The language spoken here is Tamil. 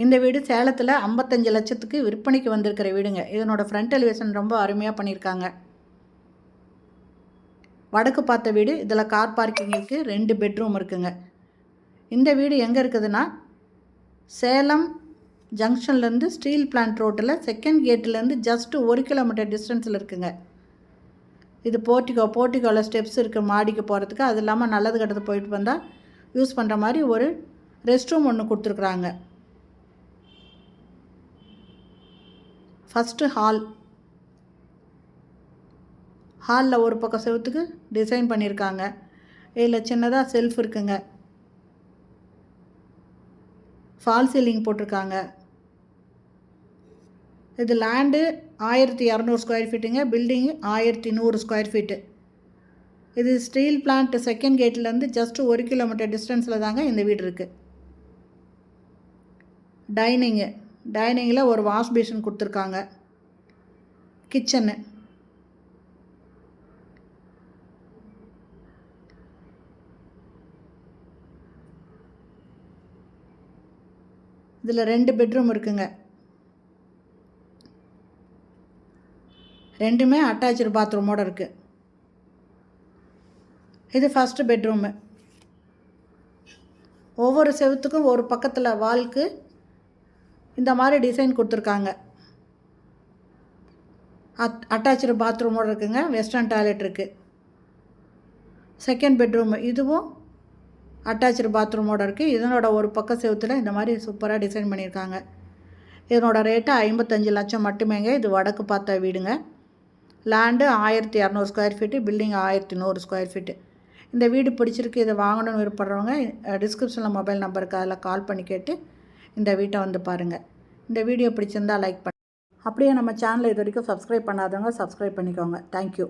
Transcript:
இந்த வீடு சேலத்தில் 55 லட்சத்துக்கு விற்பனைக்கு வந்திருக்கிற வீடுங்க. இதனோட ஃப்ரண்ட் எலிவேஷன் ரொம்ப அருமையாக பண்ணியிருக்காங்க. வடக்கு பார்த்த வீடு. இதில் கார் பார்க்கிங் இருக்குது. 2 பெட்ரூம் இருக்குங்க. இந்த வீடு எங்கே இருக்குதுன்னா, சேலம் ஜங்ஷன்லேருந்து ஸ்டீல் பிளான்ட் ரோட்டில் செகண்ட் கேட்லேருந்து ஜஸ்ட்டு 1 கிலோமீட்டர் டிஸ்டன்ஸில் இருக்குங்க. இது போர்ட்டிகோவில் ஸ்டெப்ஸ் இருக்குது மாடிக்கு போகிறதுக்கு. அது இல்லாமல் நல்லது கெட்டது போயிட்டு வந்தால் யூஸ் பண்ணுற மாதிரி ஒரு ரெஸ்ட் ரூம் ஒன்று கொடுத்துருக்குறாங்க. ஃபஸ்ட்டு ஹாலில் ஒரு பக்கம் செவத்துக்கு டிசைன் பண்ணியிருக்காங்க. இதில் சின்னதாக செல்ஃப் இருக்குங்க. ஃபால் சீலிங் போட்டிருக்காங்க. இது லேண்டு 1200 ஸ்கொயர் ஃபீட்டுங்க. Building 1100 square feet. இது ஸ்டீல் பிளான்ட் செகண்ட் கேட்லேருந்து ஜஸ்ட்டு 1 கிலோமீட்டர் டிஸ்டன்ஸில் தாங்க இந்த வீடு இருக்குது. டைனிங்கில் ஒரு வாஷ் பேஷன் கொடுத்துருக்காங்க. கிச்சனு, இதில் 2 பெட்ரூம் இருக்குங்க. 2மே அட்டாச்சு பாத்ரூமோடு இருக்குது. இது ஃபஸ்ட்டு பெட்ரூமு. ஒவ்வொரு செவத்துக்கும் ஒரு பக்கத்தில் வால்க்கு இந்த மாதிரி டிசைன் கொடுத்துருக்காங்க. அட்டாச்சு பாத்ரூமோடு இருக்குங்க. வெஸ்டர்ன் டாய்லெட் இருக்குது. Second bedroom. இதுவும் அட்டாச்சு பாத்ரூமோடு இருக்குது. இதனோட ஒரு பக்க செவத்தில் இந்த மாதிரி சூப்பராக டிசைன் பண்ணியிருக்காங்க. இதனோட ரேட்டு 55 லட்சம் மட்டுமேங்க. இது வடக்கு பார்த்த வீடுங்க. Land 1200 square feet. Building 1100 square feet. இந்த வீடு பிடிச்சிருக்கு. இதை வாங்கணும்னு விருப்பப்படுறவங்க டிஸ்கிரிப்ஷனில் மொபைல் நம்பருக்கு அதில் கால் பண்ணி கேட்டு இந்த வீட்டை வந்து பாருங்கள். இந்த வீடியோ பிடிச்சிருந்தால் லைக் பண்ணி, அப்படியே நம்ம சேனலை இது வரைக்கும் சப்ஸ்கிரைப் பண்ணாதவங்க சப்ஸ்கிரைப் பண்ணிக்கோங்க. தேங்க்யூ.